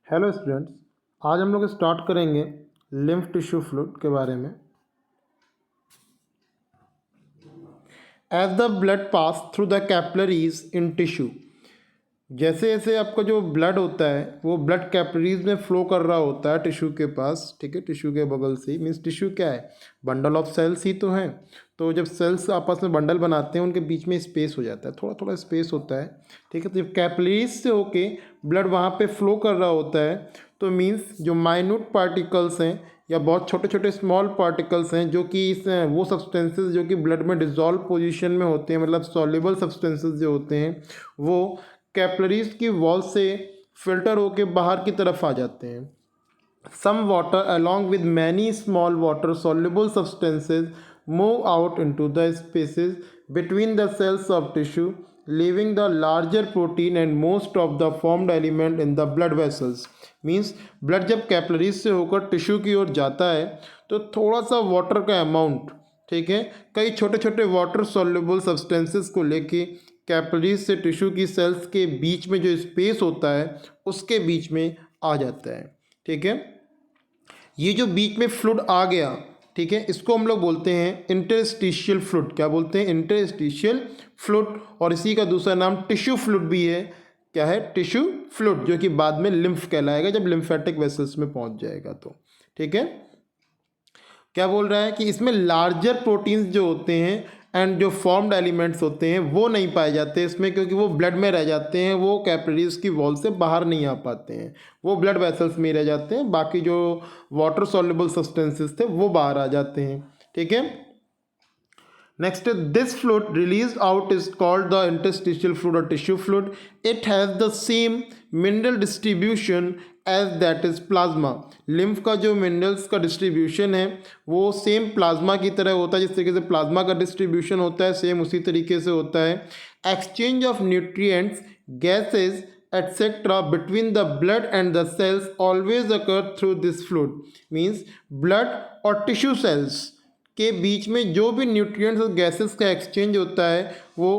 Hello students, आज हम लोग स्टार्ट करेंगे लिम्फ टिश्यू फ्लूइड के बारे में। As the blood pass through the capillaries in tissue, जैसे जैसे आपका जो ब्लड होता है वो ब्लड कैपिलरीज में फ्लो कर रहा होता है टिश्यू के पास, ठीक है। टिश्यू के बगल से, मीन्स टिश्यू क्या है, बंडल ऑफ सेल्स ही तो हैं। तो जब सेल्स आपस में बंडल बनाते हैं उनके बीच में स्पेस हो जाता है, थोड़ा थोड़ा स्पेस होता है, ठीक है। तो जब कैपिलरीज से होके ब्लड वहाँ पे फ्लो कर रहा होता है तो मीन्स जो माइन्यूट पार्टिकल्स हैं या बहुत छोटे छोटे स्मॉल पार्टिकल्स हैं जो कि इस वो सब्सटेंसेस जो कि ब्लड में डिजॉल्व पोजीशन में होते हैं, मतलब सॉल्युबल सब्सटेंसेस जो होते हैं वो कैपिलरीज की वॉल से फिल्टर होके बाहर की तरफ आ जाते हैं। Some water along with many small water soluble substances move out into the spaces between the cells of tissue, leaving the larger protein and most of the formed element in the blood vessels. Means blood जब capillaries से होकर tissue की ओर जाता है तो थोड़ा सा water का अमाउंट, ठीक है, कई छोटे छोटे वाटर सॉल्युबल सब्सटेंसेस को लेके कैपिलरीज से टिश्यू की सेल्स के बीच में जो स्पेस होता है उसके बीच में आ जाता है, ठीक है। ये जो बीच में फ्लूइड आ गया, ठीक है, इसको हम लोग बोलते हैं इंटरस्टिशियल फ्लूइड। क्या बोलते हैं? Interstitial fluid. और इसी का दूसरा नाम टिश्यू फ्लूइड भी है। क्या है? टिश्यू फ्लूइड, जो कि बाद में लिम्फ कहलाएगा जब लिम्फेटिक वेसल्स में पहुंच जाएगा तो, ठीक है। क्या बोल रहा है कि इसमें लार्जर प्रोटीन्स जो होते हैं एंड जो फॉर्म्ड एलिमेंट्स होते हैं वो नहीं पाए जाते इसमें, क्योंकि वो ब्लड में रह जाते हैं, वो कैपिलरीज की वॉल से बाहर नहीं आ पाते हैं, वो ब्लड वेसल्स में रह जाते हैं। बाकी जो वाटर सॉल्युबल सब्सटेंसेस थे वो बाहर आ जाते हैं, ठीक है। Next, this fluid released out is called the interstitial fluid or tissue fluid. It has the same mineral distribution as that is plasma. Lymph का जो मिनरल्स का डिस्ट्रीब्यूशन है वो सेम प्लाज्मा की तरह होता है। जिस तरीके से प्लाज्मा का डिस्ट्रीब्यूशन होता है सेम उसी तरीके से होता है। Exchange of nutrients, gases etc. between the blood and the cells always occur through this fluid. Means blood और टिश्यू सेल्स के बीच में जो भी न्यूट्रिएंट्स और गैसेस का एक्सचेंज होता है वो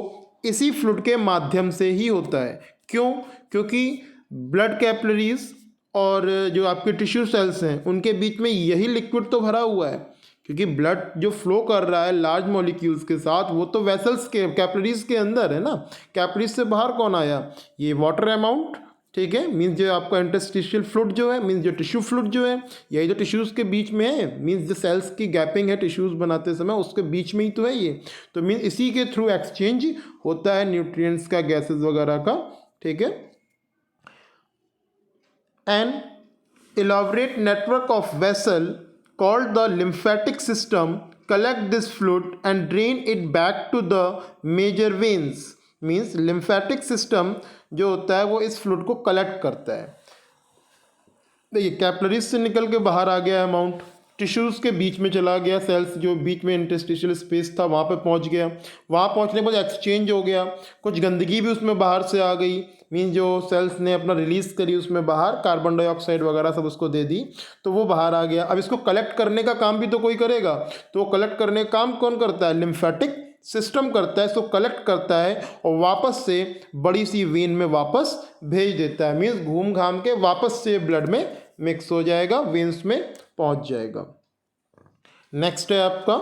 इसी फ्लूइड के माध्यम से ही होता है। क्यों? क्योंकि ब्लड कैपिलरीज और जो आपके टिश्यू सेल्स हैं उनके बीच में यही लिक्विड तो भरा हुआ है, क्योंकि ब्लड जो फ्लो कर रहा है लार्ज मॉलिक्यूल्स के साथ वो तो वेसल्स के कैपिलरीज के अंदर है ना। कैपिलरीज से बाहर कौन आया? ये वाटर अमाउंट, ठीक है। मीन्स जो आपका इंटरस्टिशियल फ्लूइड जो है, मीन्स जो टिश्यू फ्लूइड जो है, यही जो टिश्यूज़ के बीच में है, मीन्स जो सेल्स की गैपिंग है टिश्यूज़ बनाते समय उसके बीच में ही तो है ये। तो मीन्स इसी के थ्रू एक्सचेंज होता है न्यूट्रिएंट्स का, गैसेस वगैरह का, ठीक है। An elaborate network of vessel called the lymphatic system collect this fluid and drain it back to the major veins. Means lymphatic system जो होता है वो इस फ्लूइड को कलेक्ट करता है। देखिए कैपिलरीज से निकल के बाहर आ गया अमाउंट, टिश्यूज़ के बीच में चला गया, सेल्स जो बीच में इंटरस्टिशियल स्पेस था वहाँ पे पहुँच गया। वहाँ पहुँचने के बाद एक्सचेंज हो गया, कुछ गंदगी भी उसमें बाहर से आ गई, मीन जो सेल्स ने अपना रिलीज़ करी उसमें बाहर कार्बन डाइऑक्साइड वगैरह सब उसको दे दी तो वो बाहर आ गया। अब इसको कलेक्ट करने का काम भी तो कोई करेगा, तो वो कलेक्ट करने का काम कौन करता है? लिम्फेटिक सिस्टम करता है। इसको कलेक्ट करता है और वापस से बड़ी सी वेन में वापस भेज देता है। मीन्स घूम घाम के वापस से ब्लड में मिक्स हो जाएगा, वेन्स में पहुंच जाएगा। नेक्स्ट है आपका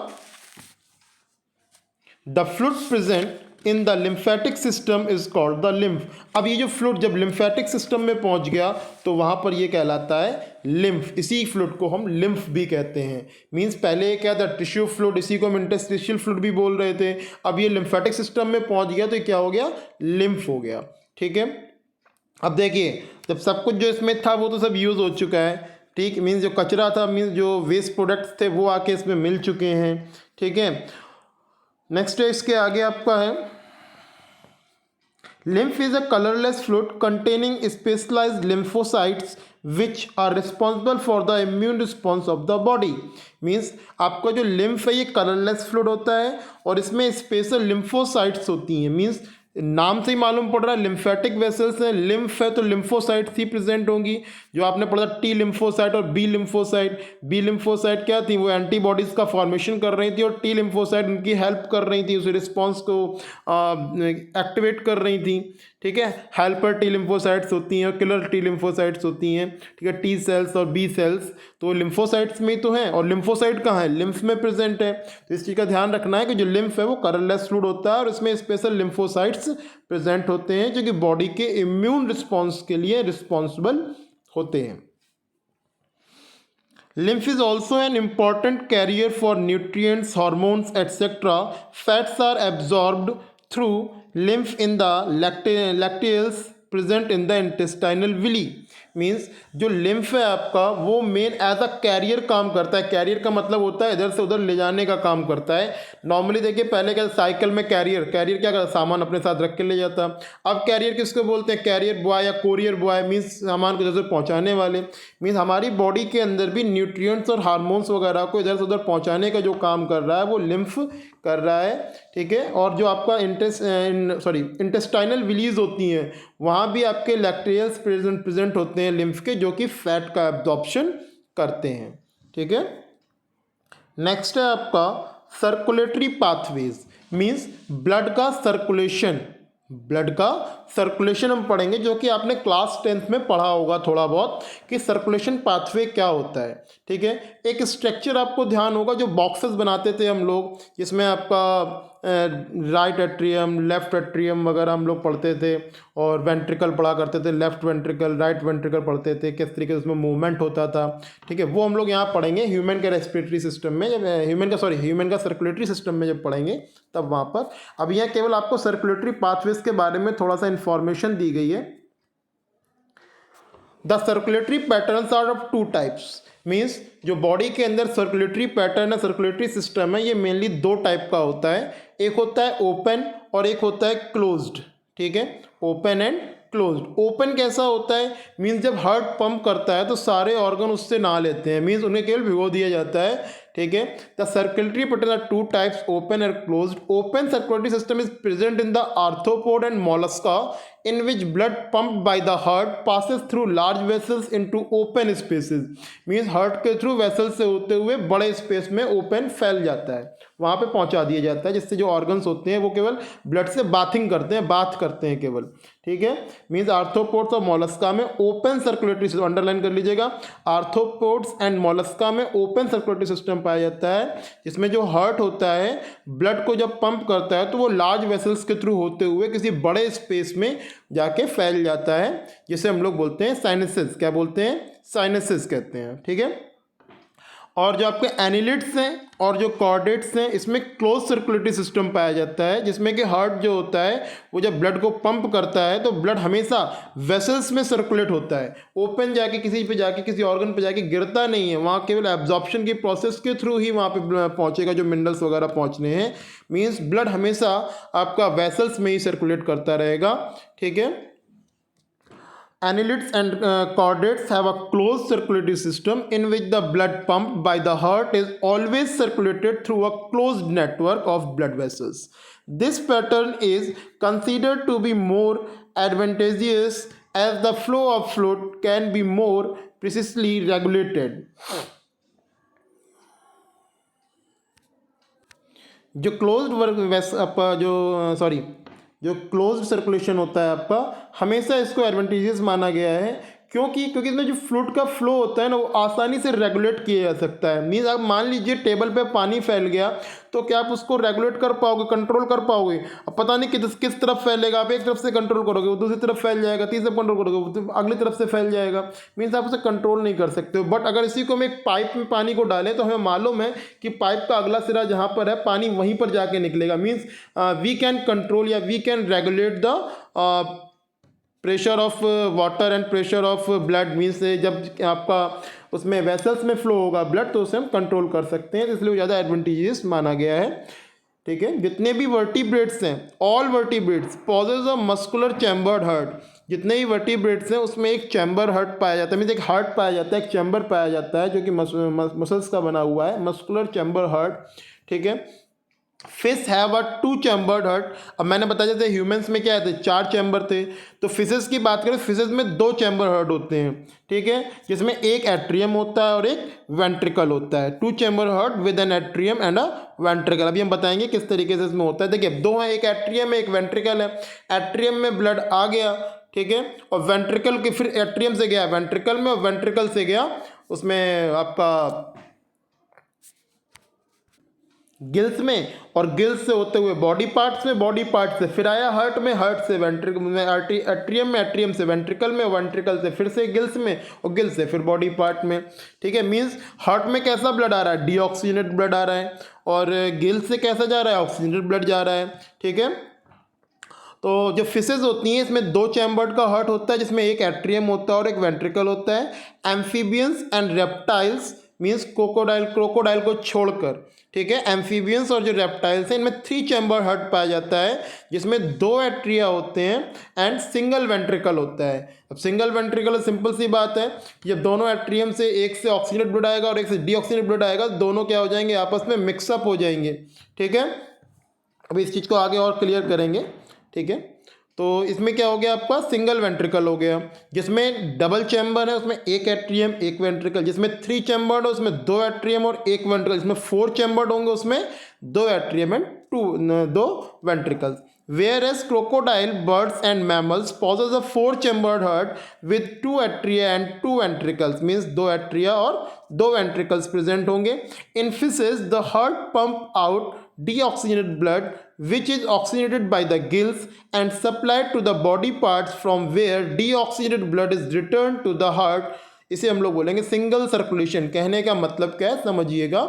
the fluid present in the lymphatic system is called the lymph. अब ये जो फ्लूइड जब लिम्फेटिक सिस्टम में पहुंच गया तो वहां पर ये कहलाता है लिम्फ। इसी फ्लूइड को हम लिम्फ भी कहते हैं। मींस पहले क्या था? टिश्यू फ्लूइड, इसी को हम इंटरस्टिशियल फ्लूइड भी बोल रहे थे। अब ये लिम्फेटिक सिस्टम में पहुंच गया तो ये क्या हो गया? लिम्फ हो गया, ठीक है। अब देखिए जब सब कुछ जो इसमें था वो तो सब यूज़ हो चुका है, ठीक। मीन्स जो कचरा था, मीन्स जो वेस्ट प्रोडक्ट्स थे वो आके इसमें मिल चुके हैं, ठीक है। नेक्स्ट है इसके आगे आपका है lymph is a colorless fluid containing specialized lymphocytes which are responsible for the immune response of the body. Means आपका जो लिम्फ है ये कलरलेस फ्लूइड होता है और इसमें स्पेशल लिम्फोसाइट्स होती हैं। मीन्स नाम से ही मालूम पड़ रहा है लिम्फेटिक वेसल्स हैं, लिम्फ है तो लिम्फोसाइट्स ही प्रेजेंट होंगी। जो आपने पढ़ा टी लिम्फोसाइट और बी लिम्फोसाइट। बी लिम्फोसाइट क्या थी? वो एंटीबॉडीज़ का फॉर्मेशन कर रही थी और टी लिम्फोसाइट उनकी हेल्प कर रही थी, उस रिस्पॉन्स को एक्टिवेट कर रही थी, ठीक है। हेल्पर टी लिम्फोसाइट्स होती हैं और किलर टी लिम्फोसाइट्स होती हैं, ठीक है, टी सेल्स और बी सेल्स तो लिम्फोसाइट्स में ही तो हैं। और लिम्फोसाइट कहाँ है, लिम्फ में प्रेजेंट है। तो इस चीज़ का ध्यान रखना है कि जो लिम्फ है वो कलरलेस फ्लूइड होता है और इसमें स्पेशल लिम्फोसाइट्स प्रेजेंट होते हैं जो कि बॉडी के इम्यून रिस्पॉन्स के लिए रिस्पॉन्सिबल होते हैं। Lymph is also an important carrier for nutrients, hormones, etc. Fats are absorbed through lymph in the lacteals present in the intestinal villi. Means जो लिम्फ है आपका वो मेन एज अ कैरियर काम करता है। कैरियर का मतलब होता है इधर से उधर ले जाने का काम करता है। नॉर्मली देखिए पहले क्या साइकिल में कैरियर क्या करता, सामान अपने साथ रख के ले जाता। अब कैरियर किसको बोलते हैं, कैरियर बॉय या कोरियर बॉय, मीन्स सामान को इधर से पहुँचाने वाले। मीन्स हमारी बॉडी के अंदर भी न्यूट्रिएंट्स और हार्मोन्स वगैरह को इधर से उधर पहुँचाने का जो काम कर रहा है वो लिम्फ कर रहा है, ठीक है। और जो आपका इंटेस्टाइनल विलीज होती हैं वहाँ भी आपके लैक्टेल्स प्रेजेंट होते हैं लिम्फ के, जो कि फैट का एब्जॉर्प्शन करते हैं, ठीक है। नेक्स्ट है आपका सर्कुलेटरी पाथवेज, मीन्स ब्लड का सर्कुलेशन हम पढ़ेंगे, जो कि आपने क्लास 10th में पढ़ा होगा थोड़ा बहुत कि सर्कुलेशन पाथवे क्या होता है, ठीक है। एक स्ट्रक्चर आपको ध्यान होगा जो बॉक्सेस बनाते थे हम लोग, जिसमें आपका राइट एट्रियम, लेफ्ट एट्रियम वगैरह हम लोग पढ़ते थे, और वेंट्रिकल पढ़ा करते थे, लेफ्ट वेंट्रिकल, राइट वेंट्रिकल पढ़ते थे, किस तरीके से उसमें मूवमेंट होता था, ठीक है। वो हम लोग यहाँ पढ़ेंगे ह्यूमन के रेस्पिरेटरी सिस्टम में, जब ह्यूमन का सर्कुलेटरी सिस्टम में जब पढ़ेंगे तब वहाँ पर। अब यहाँ केवल आपको सर्कुलेटरी पाथवेज के बारे में थोड़ा सा इंफॉर्मेशन दी गई है। The circulatory patterns are of two types, means जो बॉडी के अंदर सर्कुलेटरी पैटर्न है, सर्कुलेटरी सिस्टम है, ये मेनली दो टाइप का होता है। एक होता है ओपन और एक होता है क्लोज्ड, ठीक है, ओपन एंड क्लोज्ड। ओपन कैसा होता है, मीन्स जब हार्ट पंप करता है तो सारे ऑर्गन उससे ना लेते हैं, मीन्स उन्हें केवल भिगो दिया जाता है, ठीक है। The circulatory pattern are two types, open and closed. Open circulatory system is present in the arthropod and Mollusca, in which blood pumped by the heart passes through large vessels into open spaces, means heart के through vessel से होते हुए बड़े space में open फैल जाता है, वहाँ पे पहुँचा दिया जाता है, जिससे जो ऑर्गन्स होते हैं वो केवल ब्लड से बाथ करते हैं केवल, ठीक है। मीन्स आर्थ्रोपोड्स और मोलस्का में ओपन सर्कुलेटरी सिस्टम, अंडरलाइन कर लीजिएगा, आर्थ्रोपोड्स एंड मोलस्का में ओपन सर्कुलेटरी सिस्टम पाया जाता है, जिसमें जो हार्ट होता है ब्लड को जब पंप करता है तो वो लार्ज वेसल्स के थ्रू होते हुए किसी बड़े स्पेस में जाके फैल जाता है, जिसे हम लोग बोलते हैं साइनसेस। क्या बोलते हैं, साइनसेस कहते हैं, ठीक है। और जो आपके एनिलिट्स हैं और जो कॉर्डेट्स हैं, इसमें क्लोज सर्कुलेटरी सिस्टम पाया जाता है, जिसमें कि हार्ट जो होता है वो जब ब्लड को पंप करता है तो ब्लड हमेशा वेसल्स में सर्कुलेट होता है, ओपन जाके किसी ऑर्गन पे जाके गिरता नहीं है, वहाँ केवल एब्जॉर्प्शन की प्रोसेस के थ्रू ही वहाँ पे पहुँचेगा जो मिनरल्स वगैरह पहुँचने हैं। मीन्स ब्लड हमेशा आपका वेसल्स में ही सर्कुलेट करता रहेगा, ठीक है। Annelids and chordates have a closed circulatory system in which the blood pumped by the heart is always circulated through a closed network of blood vessels. This pattern is considered to be more advantageous as the flow of fluid can be more precisely regulated. जो closed circulation होता है आपका, हमेशा इसको advantages माना गया है, क्योंकि इसमें जो फ्लूइड का फ्लो होता है ना वो आसानी से रेगुलेट किया जा सकता है। मीन्स आप मान लीजिए टेबल पे पानी फैल गया तो क्या आप उसको रेगुलेट कर पाओगे, कंट्रोल कर पाओगे? अब पता नहीं किस तरफ फैलेगा, आप एक तरफ से कंट्रोल करोगे वो दूसरी तरफ फैल जाएगा, तीसरी तरफ कंट्रोल करोगे वो अगली तरफ से फैल जाएगा। मीन्स आप उसे कंट्रोल नहीं कर सकते हो। बट अगर इसी को हम एक पाइप में पानी को डालें तो हमें मालूम है कि पाइप का अगला सिरा जहाँ पर है पानी वहीं पर जाके निकलेगा। मीन्स वी कैन कंट्रोल या we can regulate the pressure of water and pressure of blood. Means जब आपका उसमें वेसल्स में फ्लो होगा ब्लड तो उसे हम कंट्रोल कर सकते हैं, इसलिए ज़्यादा एडवांटेजेस माना गया है, ठीक है। जितने भी वर्टिब्रेट्स हैं, all vertebrates possess a muscular chambered heart, जितने भी वर्टिब्रेट्स हैं उसमें एक चैम्बर हार्ट पाया जाता है, मीन्स एक हार्ट पाया जाता है, एक चैम्बर पाया जाता है जो कि मसल्स का बना हुआ है, मस्कुलर चैम्बर हार्ट, ठीक है। Fish have a 2 chambered heart. अब मैंने बताया जैसे ह्यूमंस में क्या थे, 4 चैम्बर थे, तो फिशेस की बात करें, फिशेस में 2 चैम्बर हार्ट होते हैं, ठीक है, जिसमें एक एट्रियम होता है और एक वेंट्रिकल होता है। 2 chamber heart with an atrium and a ventricle. अभी हम बताएंगे किस तरीके से इसमें होता है। देखिए 2 है, एक एट्रियम है एक वेंट्रिकल है। एट्रियम में ब्लड आ गया, ठीक है, और वेंट्रिकल के फिर एट्रियम से गया वेंट्रिकल में, और वेंट्रिकल से गया उसमें आपका गिल्स में, और गिल्स से होते हुए बॉडी पार्ट्स में, बॉडी पार्ट से फिर आया हार्ट में, हार्ट से वेंट्रिकल में, एट्रियम में, एट्रियम से वेंट्रिकल में, वेंट्रिकल से फिर से गिल्स में, और गिल्स से फिर बॉडी पार्ट में, ठीक है। मींस हार्ट में कैसा ब्लड आ रहा है, डीऑक्सीजनेटेड ब्लड आ रहा है, और गिल्स से कैसा जा रहा है, ऑक्सीजनेटेड ब्लड जा रहा है, ठीक है। तो जो फिशेज होती हैं इसमें 2 चैम्बर्ड का हार्ट होता है, जिसमें एक एट्रियम होता है और एक वेंट्रिकल होता है। Amphibians and reptiles means crocodile को छोड़कर, ठीक है, एम्फीबियंस और जो रेप्टाइल्स हैं इनमें 3 चैम्बर हार्ट पाया जाता है, जिसमें 2 एट्रिया होते हैं एंड सिंगल वेंट्रिकल होता है। अब सिंगल वेंट्रिकल सिंपल सी बात है, जब दोनों एट्रियम से एक से ऑक्सीजनेटेड ब्लड आएगा और एक से डीऑक्सीजनेटेड ब्लड आएगा, दोनों क्या हो जाएंगे, आपस में मिक्सअप हो जाएंगे, ठीक है। अभी इस चीज़ को आगे और क्लियर करेंगे, ठीक है। तो इसमें क्या हो गया, आपका सिंगल वेंट्रिकल हो गया, जिसमें डबल चैम्बर है उसमें एक एट्रियम एक वेंट्रिकल, जिसमें 3 चैम्बर्ड है उसमें 2 एट्रियम और एक वेंट्रिकल, जिसमें 4 चैम्बर्ड होंगे उसमें 2 atrium and 2 ventricles. Whereas crocodile, birds and mammals possess a 4-chambered heart with 2 atria and 2 ventricles, means 2 atria और 2 ventricles present होंगे। In fishes, the heart pump out deoxygenated blood which is oxygenated by the gills and supplied to the body parts, from where deoxygenated blood is returned to the heart। इसे हम लोग बोलेंगे single circulation. कहने का मतलब क्या है समझिएगा,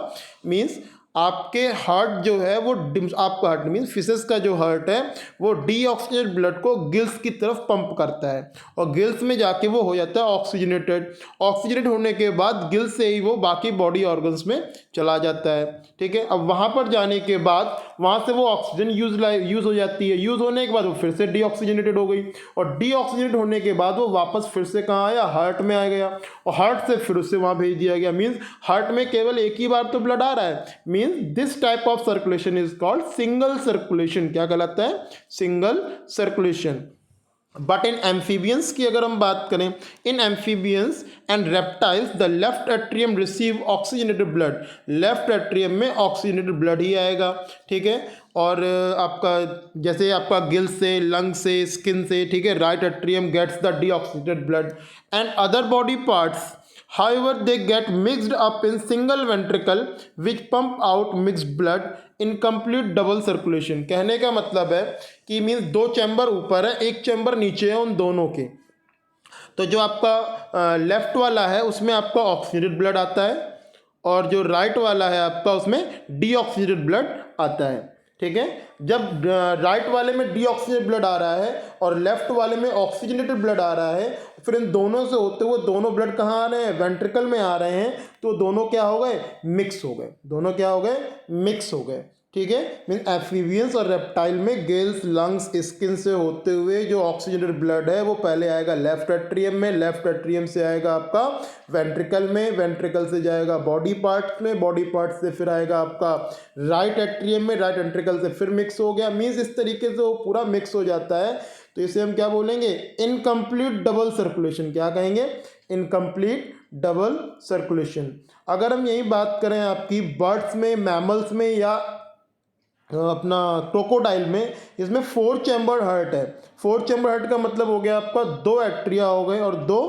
मीन्स आपके हार्ट जो है वो आपका हार्ट मीन्स फिशेस का जो हार्ट है वो डीऑक्सीजनेटेड ब्लड को गिल्स की तरफ पंप करता है, और गिल्स में जाके वो हो जाता है ऑक्सीजनेटेड। ऑक्सीजनेट होने के बाद गिल्स से ही वो बाकी बॉडी ऑर्गन्स में चला जाता है, ठीक है। अब वहाँ पर जाने के बाद वहाँ से वो ऑक्सीजन यूज़ हो जाती है, यूज़ होने के बाद वो फिर से डीऑक्सीजनेटेड हो गई, और डीऑक्सीजनेट होने के बाद वो वापस फिर से कहाँ आया, हार्ट में आ गया, और हार्ट से फिर उससे वहाँ भेज दिया गया। मीन्स हार्ट में केवल एक ही बार तो ब्लड आ रहा है। Means this type of circulation is called single circulation. क्या कहलाता है, single circulation. But in amphibians की अगर हम बात करें, in amphibians and reptiles the left atrium receive oxygenated blood. Left atrium में ऑक्सीजनेटेड ब्लड ही आएगा, ठीक है। और आपका जैसे आपका गिल से, लंग से, स्किन से, ठीक है, right atrium gets the deoxygenated blood and other body parts, however they get mixed up in single ventricle which pump out mixed blood in complete double circulation। कहने का मतलब है कि मीन्स 2 चैम्बर ऊपर है, एक चैम्बर नीचे है उन दोनों के। तो जो आपका लेफ्ट वाला है उसमें आपका ऑक्सीजनेटेड ब्लड आता है, और जो राइट वाला है आपका उसमें डीऑक्सीजनेटेड ब्लड आता है, ठीक है। जब राइट वाले में डीऑक्सीजनेटेड ब्लड आ रहा है और लेफ्ट वाले में ऑक्सीजनेटेड ब्लड आ रहा है, फिर इन दोनों से होते हुए दोनों ब्लड कहाँ आ रहे हैं, वेंट्रिकल में आ रहे हैं, तो दोनों क्या हो गए, मिक्स हो गए, दोनों क्या हो गए, मिक्स हो गए, ठीक है। मीन एम्फीबियंस और रेप्टाइल में गिल्स, लंग्स, स्किन से होते हुए जो ऑक्सीजनेटेड ब्लड है वो पहले आएगा लेफ्ट एट्रियम में, लेफ्ट एट्रियम से आएगा आपका वेंट्रिकल में, वेंट्रिकल से जाएगा बॉडी पार्ट में, बॉडी पार्ट से फिर आएगा आपका राइट एट्रियम में, राइट वेंट्रिकल से फिर मिक्स हो गया। मीन्स इस तरीके से वो पूरा मिक्स हो जाता है। तो इसे हम क्या बोलेंगे, इनकम्प्लीट डबल सर्कुलेशन। क्या कहेंगे, इनकम्प्लीट डबल सर्कुलेशन। अगर हम यही बात करें आपकी बर्ड्स में, मैमल्स में या अपना क्रोकोडाइल में, इसमें 4 चैम्बर हार्ट है। 4 चैम्बर हार्ट का मतलब हो गया आपका 2 एट्रिया हो गए और 2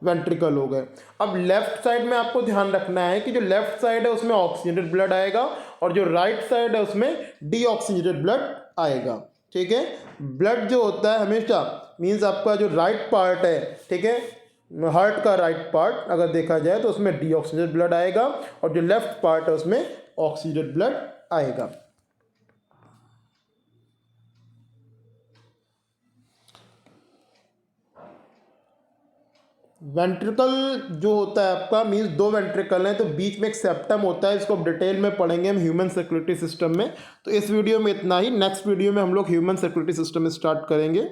वेंट्रिकल हो गए। अब लेफ्ट साइड में आपको ध्यान रखना है कि जो लेफ्ट साइड है उसमें ऑक्सीजनेटेड ब्लड आएगा, और जो राइट साइड है उसमें डीऑक्सीजनेटेड ब्लड आएगा, ठीक है। ब्लड जो होता है हमेशा, मीन्स आपका जो राइट पार्ट है, ठीक है, हार्ट का राइट पार्ट अगर देखा जाए तो उसमें डीऑक्सीजनेटेड ब्लड आएगा, और जो लेफ्ट पार्ट है उसमें ऑक्सीजनेटेड ब्लड आएगा। वेंट्रिकल जो होता है आपका, मीन्स 2 वेंट्रिकल हैं, तो बीच में एक सेप्टम होता है, इसको डिटेल में पढ़ेंगे हम ह्यूमन सर्कुलेटरी सिस्टम में। तो इस वीडियो में इतना ही, नेक्स्ट वीडियो में हम लोग ह्यूमन सर्कुलेटरी सिस्टम स्टार्ट करेंगे।